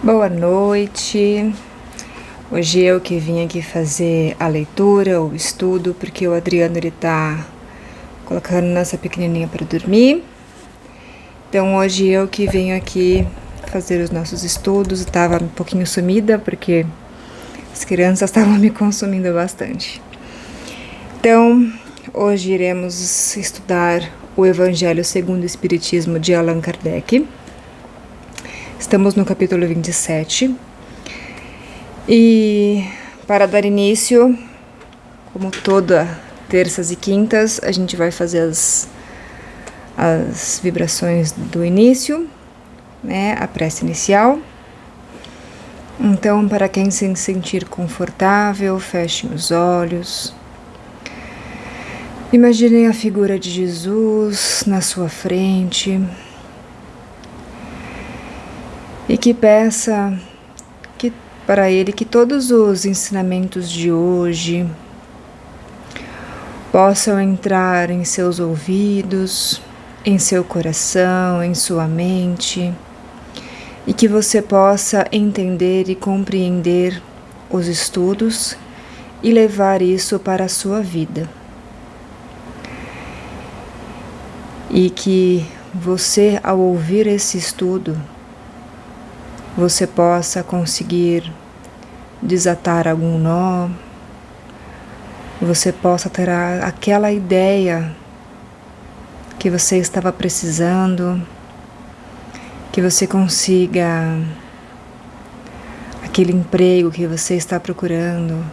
Boa noite. Hoje eu que vim aqui fazer a leitura, o estudo, porque o Adriano ele tá colocando nossa pequenininha para dormir. Então hoje eu que venho aqui fazer os nossos estudos. Eu tava um pouquinho sumida porque as crianças estavam me consumindo bastante. Então hoje iremos estudar o Evangelho segundo o Espiritismo de Allan Kardec. Estamos no capítulo 27 e para dar início, como toda terças e quintas, a gente vai fazer as vibrações do início, né, a prece inicial. Então, para quem se sentir confortável, fechem os olhos. Imaginem a figura de Jesus na sua frente. E que peça para ele que todos os ensinamentos de hoje possam entrar em seus ouvidos, em seu coração, em sua mente, e que você possa entender e compreender os estudos e levar isso para a sua vida. E que você, ao ouvir esse estudo, você possa conseguir desatar algum nó, você possa ter aquela ideia que você estava precisando, que você consiga aquele emprego que você está procurando,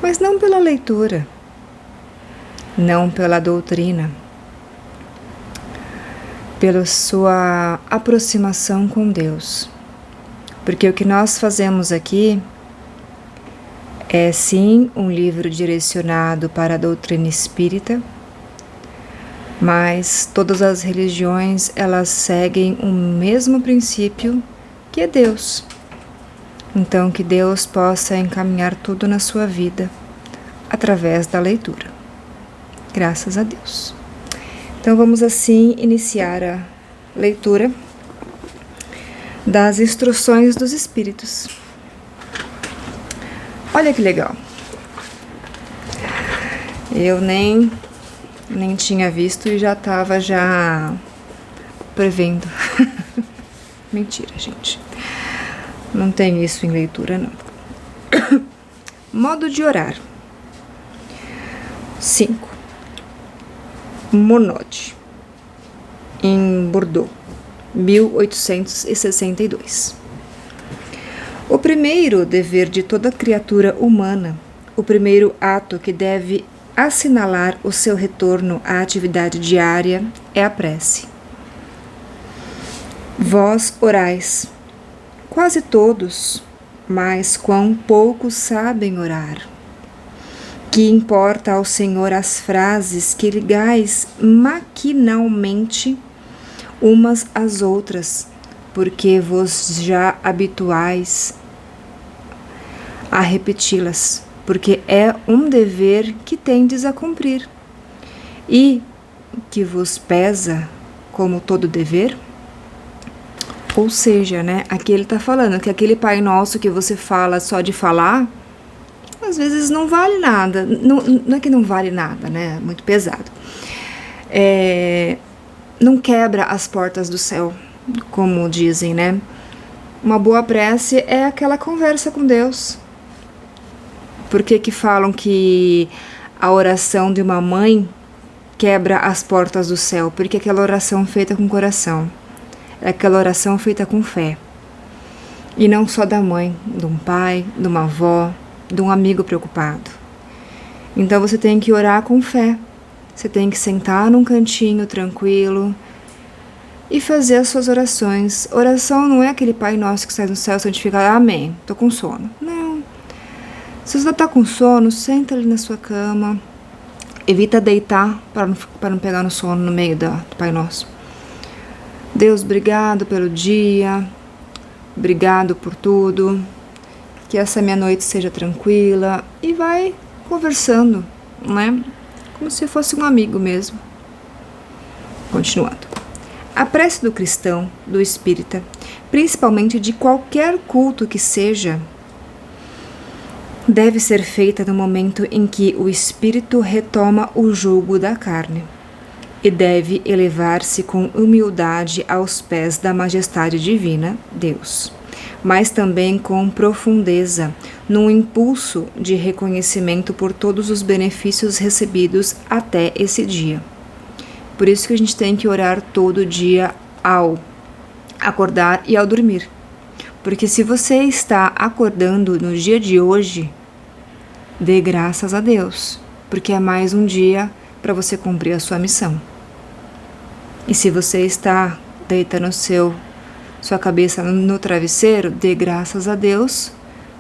mas não pela leitura, não pela doutrina, pela sua aproximação com Deus. Porque o que nós fazemos aqui é sim um livro direcionado para a doutrina espírita, mas todas as religiões elas seguem o mesmo princípio, que é Deus. Então que Deus possa encaminhar tudo na sua vida através da leitura. Graças a Deus. Então vamos assim iniciar a leitura das instruções dos Espíritos. Olha que legal. Eu nem tinha visto e já estava prevendo. Mentira, gente. Não tem isso em leitura, não. Modo de orar. 5. Monod, em Bordeaux, 1862. O primeiro dever de toda criatura humana, o primeiro ato que deve assinalar o seu retorno à atividade diária é a prece. Vós orais, quase todos, mas quão poucos sabem orar. Que importa ao Senhor as frases que ligais maquinalmente umas às outras, porque vos já habituais a repeti-las, porque é um dever que tendes a cumprir, e que vos pesa como todo dever? Ou seja, né, aqui ele está falando que aquele Pai Nosso que você fala só de falar, às vezes não vale nada, não é que não vale nada, né? Muito pesado. Não quebra as portas do céu, como dizem, né? Uma boa prece é aquela conversa com Deus. Por que falam que a oração de uma mãe quebra as portas do céu? Porque aquela oração feita com coração, é aquela oração feita com fé. E não só da mãe, de um pai, de uma avó, de um amigo preocupado. Então você tem que orar com fé. Você tem que sentar num cantinho tranquilo e fazer as suas orações. Oração não é aquele Pai Nosso que sai do céu santificado, amém, tô com sono. Não. Se você tá com sono, senta ali na sua cama. Evita deitar para não pegar no sono no meio do Pai Nosso. Deus, obrigado pelo dia. Obrigado por tudo. Que essa minha noite seja tranquila, e vai conversando, né? Como se fosse um amigo mesmo. Continuando. A prece do cristão, do espírita, principalmente de qualquer culto que seja, deve ser feita no momento em que o espírito retoma o jugo da carne e deve elevar-se com humildade aos pés da majestade divina, Deus, mas também com profundeza, num impulso de reconhecimento por todos os benefícios recebidos até esse dia. Por isso que a gente tem que orar todo dia ao acordar e ao dormir. Porque se você está acordando no dia de hoje, dê graças a Deus, porque é mais um dia para você cumprir a sua missão. E se você está deitando sua cabeça no travesseiro, dê graças a Deus,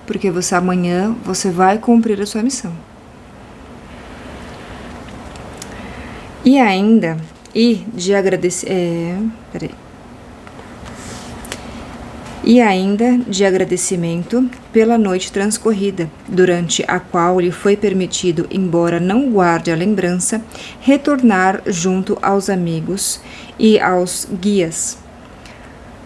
porque amanhã você vai cumprir a sua missão. E ainda, de agradecimento pela noite transcorrida, durante a qual lhe foi permitido, embora não guarde a lembrança, retornar junto aos amigos e aos guias,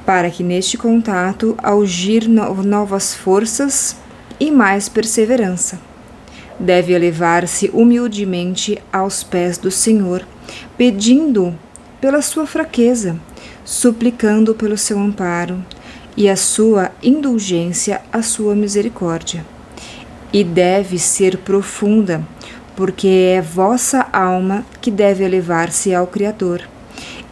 para que neste contato augir novas forças e mais perseverança. Deve elevar-se humildemente aos pés do Senhor, pedindo pela sua fraqueza, suplicando pelo seu amparo, e a sua indulgência, a sua misericórdia. E deve ser profunda, porque é vossa alma que deve elevar-se ao Criador,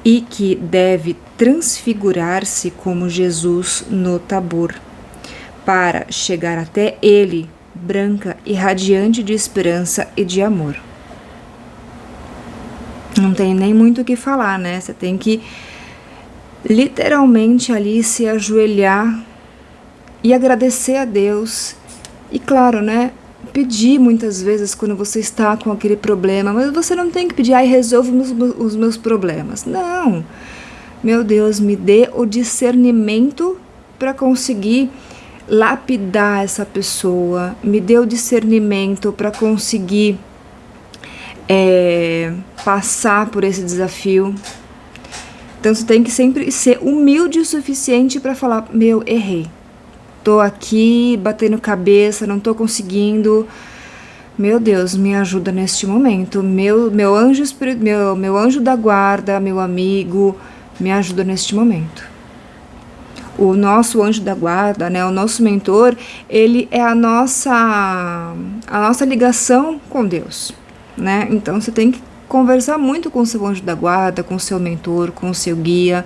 e que deve transfigurar-se como Jesus no Tabor, para chegar até Ele, branca e radiante de esperança e de amor. Não tem nem muito o que falar, né? Você tem que literalmente ali se ajoelhar e agradecer a Deus. E claro, né, pedir muitas vezes quando você está com aquele problema, mas você não tem que pedir, resolve os meus problemas. Não, meu Deus, me dê o discernimento para conseguir lapidar essa pessoa, me dê o discernimento para conseguir passar por esse desafio. Então você tem que sempre ser humilde o suficiente para falar, errei. Tô aqui batendo cabeça, não tô conseguindo. Meu Deus, me ajuda neste momento. Meu anjo da guarda, meu amigo, me ajuda neste momento. O nosso anjo da guarda, né, o nosso mentor, ele é a nossa ligação com Deus, né? Então você tem que conversar muito com o seu anjo da guarda, com o seu mentor, com o seu guia,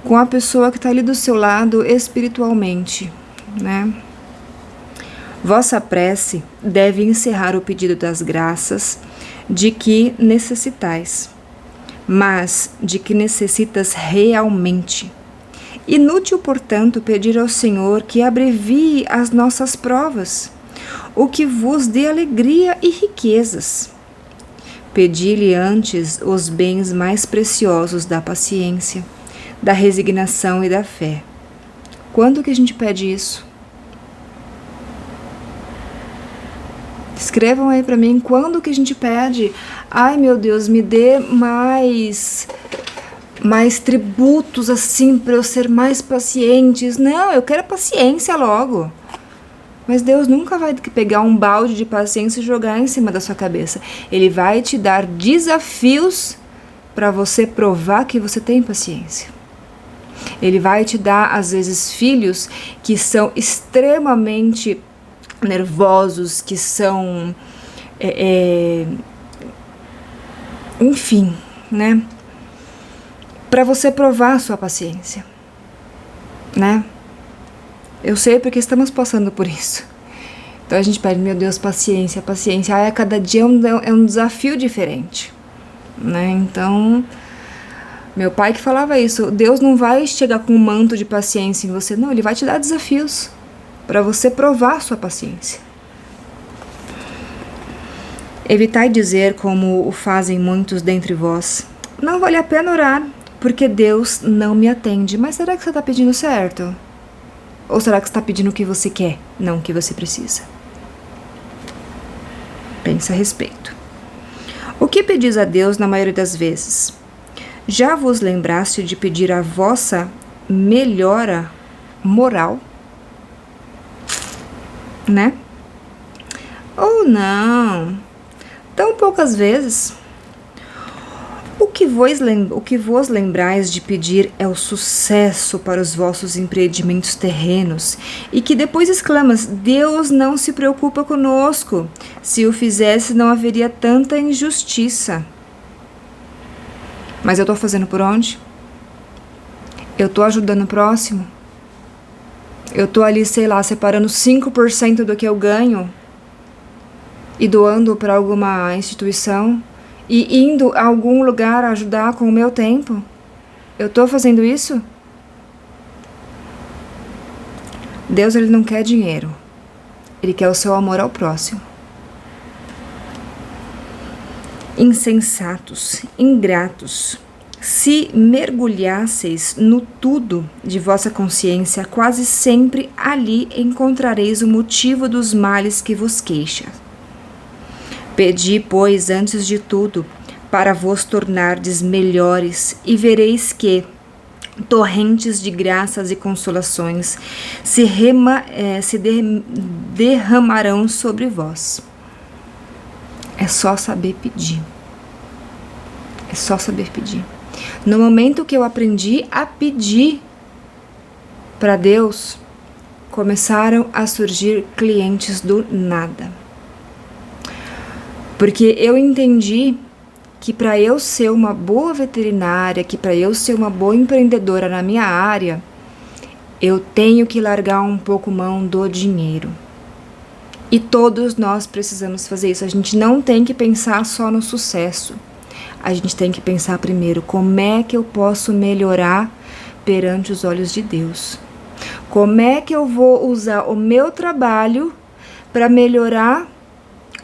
com a pessoa que está ali do seu lado espiritualmente, né? Vossa prece deve encerrar o pedido das graças de que necessitais, mas de que necessitas realmente. Inútil, portanto, pedir ao Senhor que abrevie as nossas provas, o que vos dê alegria e riquezas. Pedi-lhe antes os bens mais preciosos da paciência, da resignação e da fé. Quando que a gente pede isso? Escrevam aí para mim, quando que a gente pede? Ai, meu Deus, me dê mais tributos assim para eu ser mais paciente. Não, eu quero paciência logo. Mas Deus nunca vai pegar um balde de paciência e jogar em cima da sua cabeça. Ele vai te dar desafios para você provar que você tem paciência. Ele vai te dar, às vezes, filhos que são extremamente nervosos, que são... enfim, né? Para você provar a sua paciência, né? Eu sei porque estamos passando por isso. Então a gente pede, meu Deus, paciência, paciência. A cada dia é um desafio diferente, né? Então, meu pai que falava isso, Deus não vai chegar com um manto de paciência em você, não, Ele vai te dar desafios para você provar a sua paciência. Evitai dizer, como o fazem muitos dentre vós, não vale a pena orar, porque Deus não me atende. Mas será que você está pedindo certo? Ou será que você está pedindo o que você quer, não o que você precisa? Pensa a respeito. O que pedis a Deus na maioria das vezes? Já vos lembraste de pedir a vossa melhora moral? Né? Ou não? Tão poucas vezes. O que vos lembrais de pedir é o sucesso para os vossos empreendimentos terrenos, e que depois exclamas: Deus não se preocupa conosco. Se o fizesse, não haveria tanta injustiça. Mas eu estou fazendo por onde? Eu estou ajudando o próximo? Eu estou ali, sei lá, separando 5% do que eu ganho e doando para alguma instituição e indo a algum lugar ajudar com o meu tempo? Eu estou fazendo isso? Deus, ele não quer dinheiro. Ele quer o seu amor ao próximo. Insensatos, ingratos, se mergulhasseis no tudo de vossa consciência, quase sempre ali encontrareis o motivo dos males que vos queixa. Pedi, pois, antes de tudo, para vos tornardes melhores, e vereis que torrentes de graças e consolações se derramarão sobre vós. É só saber pedir. É só saber pedir. No momento que eu aprendi a pedir para Deus, começaram a surgir clientes do nada. Porque eu entendi que para eu ser uma boa veterinária, que para eu ser uma boa empreendedora na minha área, eu tenho que largar um pouco mão do dinheiro. E todos nós precisamos fazer isso. A gente não tem que pensar só no sucesso. A gente tem que pensar primeiro, como é que eu posso melhorar perante os olhos de Deus? Como é que eu vou usar o meu trabalho para melhorar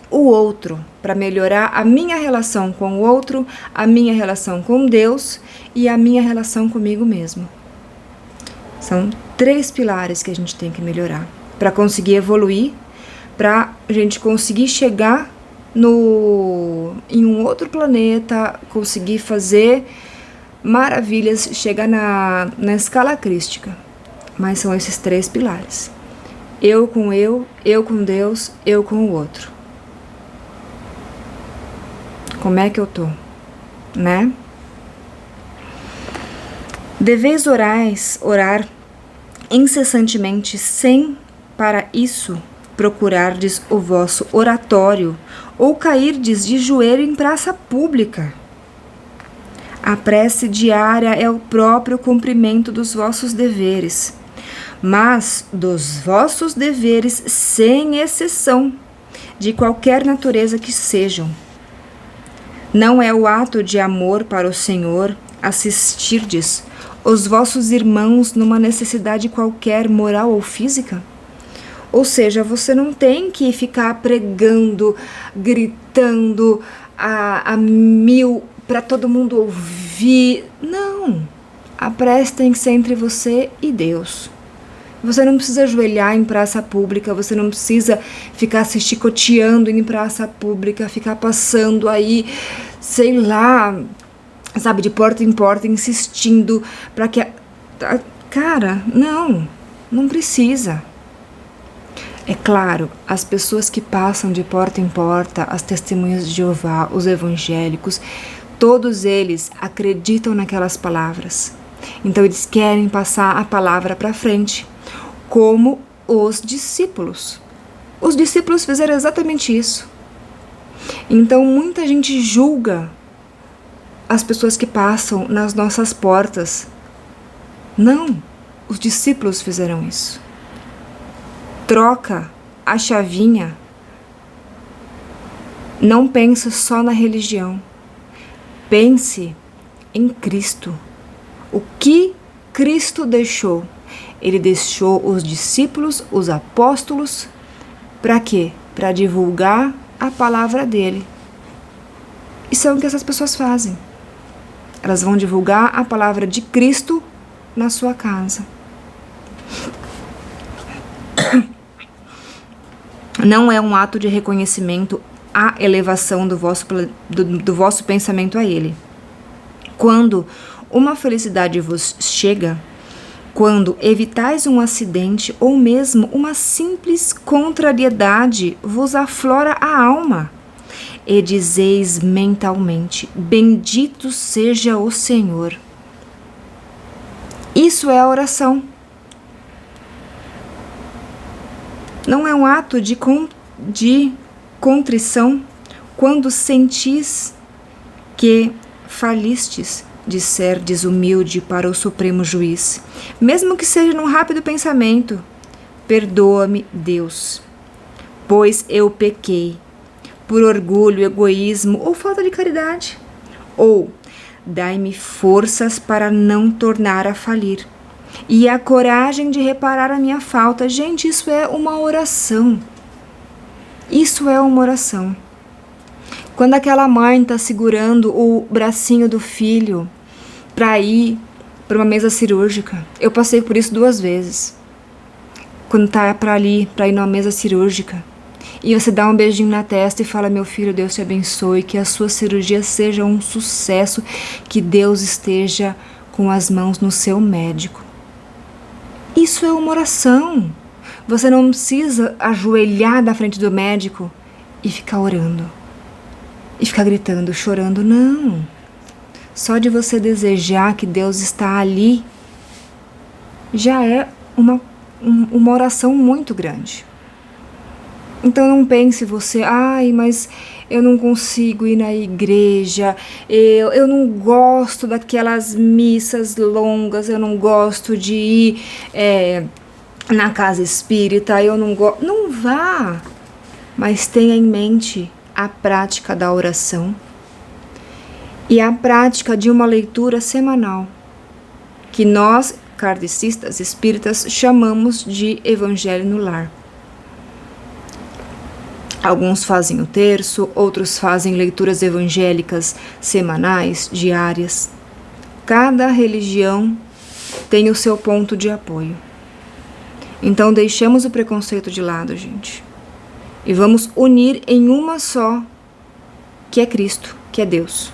o outro, para melhorar a minha relação com o outro, a minha relação com Deus e a minha relação comigo mesmo? São 3 pilares que a gente tem que melhorar para conseguir evoluir, para a gente conseguir chegar em um outro planeta, conseguir fazer maravilhas, chegar na escala crística. Mas são esses 3 pilares. Eu com Deus, eu com o outro. Como é que eu tô? Né? Deveis orar incessantemente, sem para isso procurardes o vosso oratório ou cairdes de joelho em praça pública. A prece diária é o próprio cumprimento dos vossos deveres, mas dos vossos deveres sem exceção, de qualquer natureza que sejam. Não é o ato de amor para o Senhor assistirdes os vossos irmãos numa necessidade qualquer, moral ou física? Ou seja, você não tem que ficar pregando, gritando a 1000 para todo mundo ouvir. Não. A prece tem que ser entre você e Deus. Você não precisa ajoelhar em praça pública, você não precisa ficar se chicoteando em praça pública, ficar passando aí, sei lá, sabe, de porta em porta, insistindo para que... Cara, não precisa. É claro, as pessoas que passam de porta em porta, as testemunhas de Jeová, os evangélicos, todos eles acreditam naquelas palavras. Então eles querem passar a palavra para frente, como os discípulos. Os discípulos fizeram exatamente isso. Então muita gente julga as pessoas que passam nas nossas portas. Não, os discípulos fizeram isso. Troca a chavinha. Não pense só na religião. Pense em Cristo. O que Cristo deixou? Ele deixou os discípulos, os apóstolos, para quê? Para divulgar a palavra dele. Isso é o que essas pessoas fazem. Elas vão divulgar a palavra de Cristo na sua casa. Não é um ato de reconhecimento à elevação do vosso pensamento a Ele. Quando uma felicidade vos chega, quando evitais um acidente ou mesmo uma simples contrariedade vos aflora a alma, e dizeis mentalmente: bendito seja o Senhor. Isso é a oração. Não é um ato de contrição quando sentis que falistes de ser desumilde para o Supremo Juiz, mesmo que seja num rápido pensamento. Perdoa-me, Deus, pois eu pequei, por orgulho, egoísmo ou falta de caridade. Ou, dai-me forças para não tornar a falir, e a coragem de reparar a minha falta. Gente, isso é uma oração. Isso é uma oração. Quando aquela mãe está segurando o bracinho do filho para ir para uma mesa cirúrgica, eu passei por isso 2 vezes. Quando tá para ir numa mesa cirúrgica, e você dá um beijinho na testa e fala: meu filho, Deus te abençoe, que a sua cirurgia seja um sucesso, que Deus esteja com as mãos no seu médico. Isso é uma oração. Você não precisa ajoelhar na frente do médico e ficar orando, e ficar gritando, chorando, não. Só de você desejar que Deus está ali, já é uma oração muito grande. Então não pense você: ai, mas eu não consigo ir na igreja, eu não gosto daquelas missas longas, eu não gosto de ir na casa espírita, eu não gosto. Não vá, mas tenha em mente a prática da oração e a prática de uma leitura semanal, que nós, kardecistas espíritas, chamamos de Evangelho no Lar. Alguns fazem o terço, outros fazem leituras evangélicas semanais, diárias. Cada religião tem o seu ponto de apoio. Então deixemos o preconceito de lado, gente, e vamos unir em uma só, que é Cristo, que é Deus.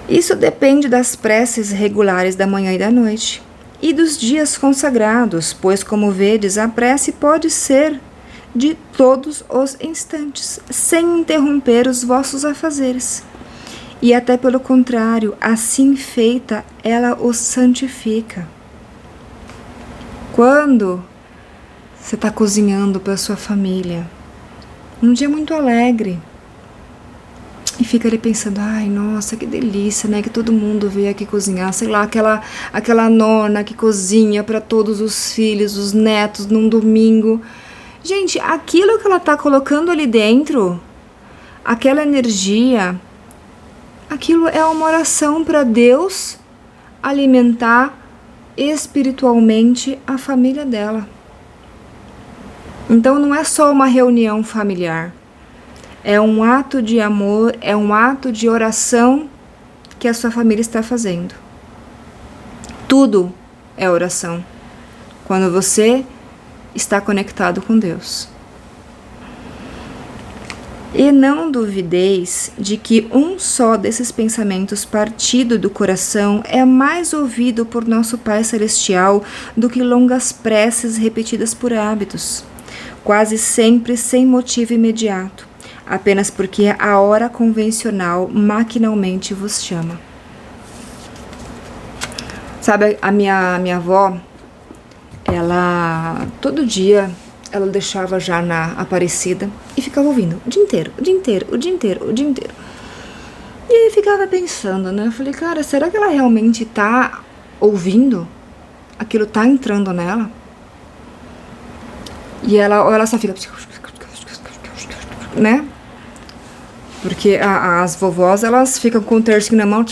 Isso depende das preces regulares da manhã e da noite, e dos dias consagrados, pois, como vedes, a prece pode ser de todos os instantes, sem interromper os vossos afazeres. E até pelo contrário, assim feita, ela os santifica. Quando você está cozinhando para a sua família, num dia muito alegre, e fica ali pensando: ai, nossa, que delícia, né, que todo mundo veio aqui cozinhar, sei lá, aquela nona que cozinha para todos os filhos, os netos, num domingo. Gente, aquilo que ela tá colocando ali dentro, aquela energia, aquilo é uma oração para Deus alimentar espiritualmente a família dela. Então não é só uma reunião familiar. É um ato de amor, é um ato de oração que a sua família está fazendo. Tudo é oração, quando você está conectado com Deus. E não duvideis de que um só desses pensamentos partido do coração é mais ouvido por nosso Pai Celestial do que longas preces repetidas por hábitos, quase sempre sem motivo imediato, apenas porque a hora convencional maquinalmente vos chama. Sabe, a minha avó, ela todo dia ela deixava já na Aparecida e ficava ouvindo o dia inteiro, o dia inteiro, o dia inteiro, o dia inteiro. E aí ficava pensando, né? Eu falei: cara, será que ela realmente tá ouvindo? Aquilo tá entrando nela? E ela só fica, né? Porque as vovós, elas ficam com o tercinho na mão.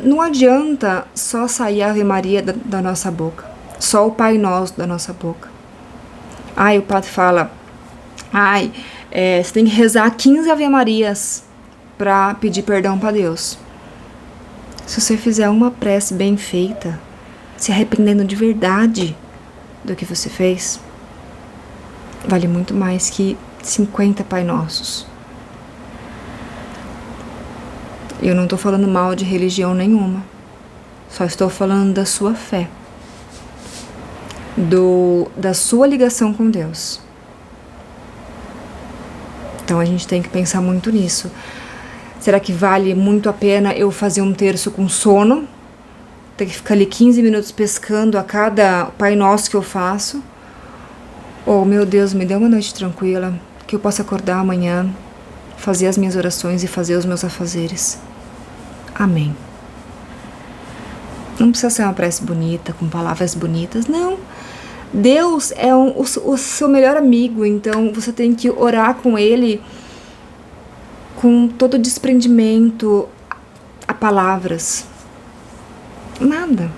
Não adianta só sair a Ave Maria da nossa boca, só o Pai Nosso da nossa boca. Ai, o padre fala: ai, você tem que rezar 15 Ave Marias para pedir perdão para Deus. Se você fizer uma prece bem feita, se arrependendo de verdade do que você fez, vale muito mais que 50 Pai Nossos. Eu não estou falando mal de religião nenhuma. Só estou falando da sua fé. Da sua ligação com Deus. Então a gente tem que pensar muito nisso. Será que vale muito a pena eu fazer um terço com sono? Ter que ficar ali 15 minutos pescando a cada Pai Nosso que eu faço? Ou, meu Deus, me dê uma noite tranquila, que eu possa acordar amanhã, fazer as minhas orações e fazer os meus afazeres. Amém. Não precisa ser uma prece bonita, com palavras bonitas, não. Deus é o seu melhor amigo, então você tem que orar com Ele com todo desprendimento a palavras. Nada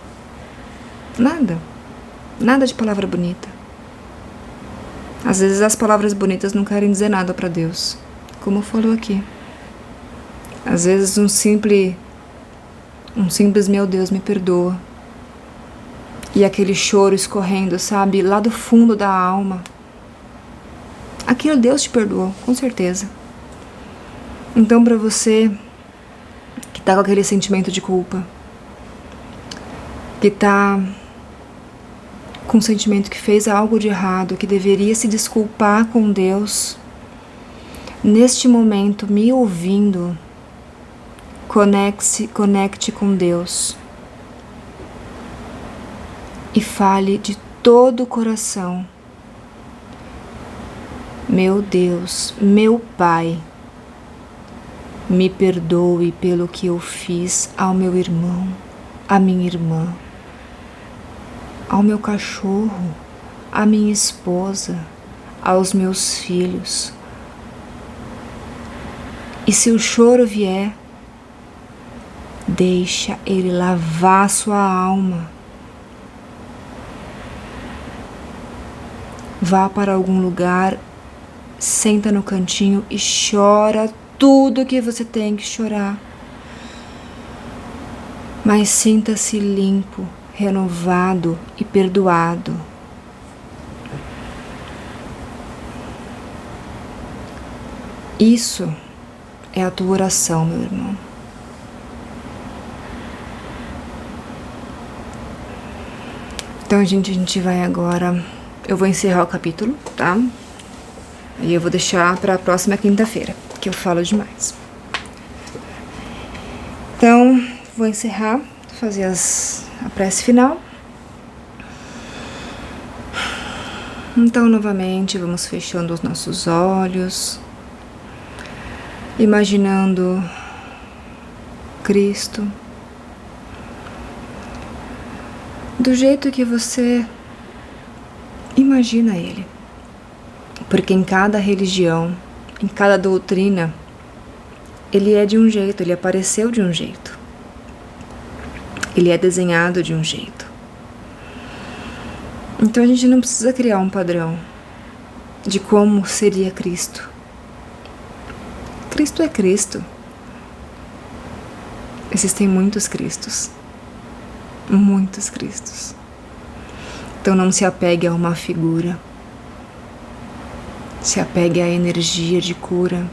de palavra bonita. Às vezes as palavras bonitas não querem dizer nada para Deus, como falou aqui. Às vezes um simples meu Deus, me perdoa, e aquele choro escorrendo, sabe, lá do fundo da alma, aquilo Deus te perdoou, com certeza. Então, para você que tá com aquele sentimento de culpa, que tá com o sentimento que fez algo de errado, que deveria se desculpar com Deus, neste momento, me ouvindo, conecte com Deus e fale de todo o coração: meu Deus, meu Pai, me perdoe pelo que eu fiz ao meu irmão, à minha irmã, ao meu cachorro, à minha esposa, aos meus filhos. E se o choro vier, deixa ele lavar sua alma. Vá para algum lugar, senta no cantinho e chora tudo que você tem que chorar. Mas sinta-se limpo, renovado e perdoado. Isso é a tua oração, meu irmão. Então, gente, a gente vai agora. Eu vou encerrar o capítulo, tá? E eu vou deixar para a próxima quinta-feira, que eu falo demais. Então, vou encerrar, fazer a prece final. Então, novamente, vamos fechando os nossos olhos, imaginando Cristo do jeito que você imagina Ele. Porque em cada religião, em cada doutrina, Ele é de um jeito, Ele apareceu de um jeito. Ele é desenhado de um jeito. Então a gente não precisa criar um padrão de como seria Cristo. Cristo é Cristo. Existem muitos Cristos. Muitos Cristos. Então não se apegue a uma figura. Se apegue à energia de cura.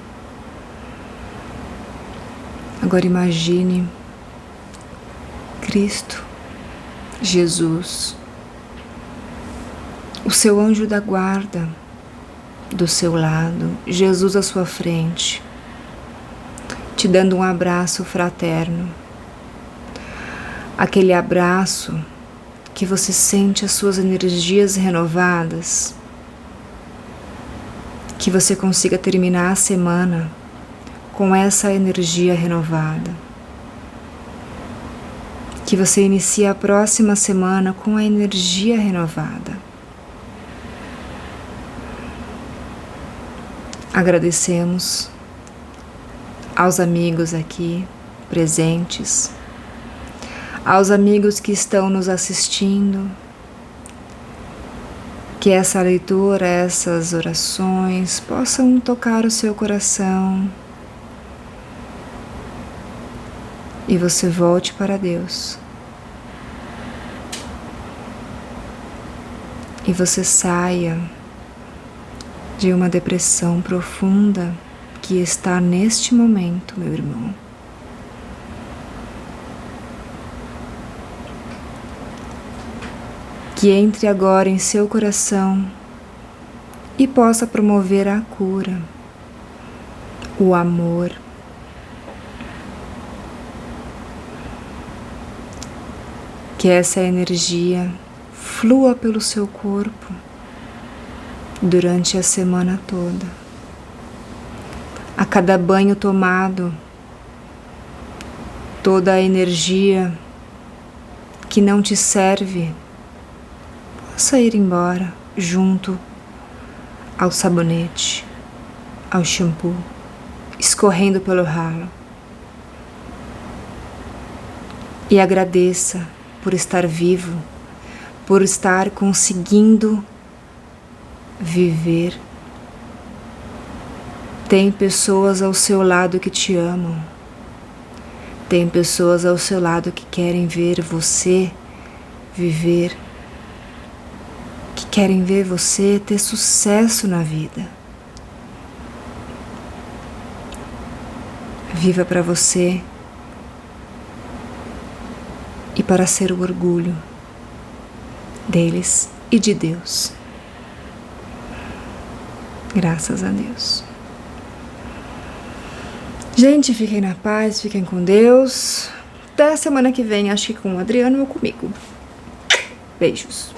Agora imagine Cristo, Jesus, o seu anjo da guarda do seu lado, Jesus à sua frente, te dando um abraço fraterno. Aquele abraço que você sente as suas energias renovadas, que você consiga terminar a semana com essa energia renovada, que você inicie a próxima semana com a energia renovada. Agradecemos aos amigos aqui presentes, aos amigos que estão nos assistindo, que essa leitura, essas orações possam tocar o seu coração e você volte para Deus. E você saia de uma depressão profunda que está neste momento, meu irmão. Que entre agora em seu coração e possa promover a cura, o amor, que essa energia flua pelo seu corpo durante a semana toda. A cada banho tomado, toda a energia que não te serve possa ir embora junto ao sabonete, ao shampoo, escorrendo pelo ralo. E agradeça por estar vivo, por estar conseguindo viver. Tem pessoas ao seu lado que te amam. Tem pessoas ao seu lado que querem ver você viver, que querem ver você ter sucesso na vida. Viva para você e para ser o orgulho deles e de Deus. Graças a Deus. Gente, fiquem na paz, fiquem com Deus. Até semana que vem, acho que com o Adriano ou comigo. Beijos.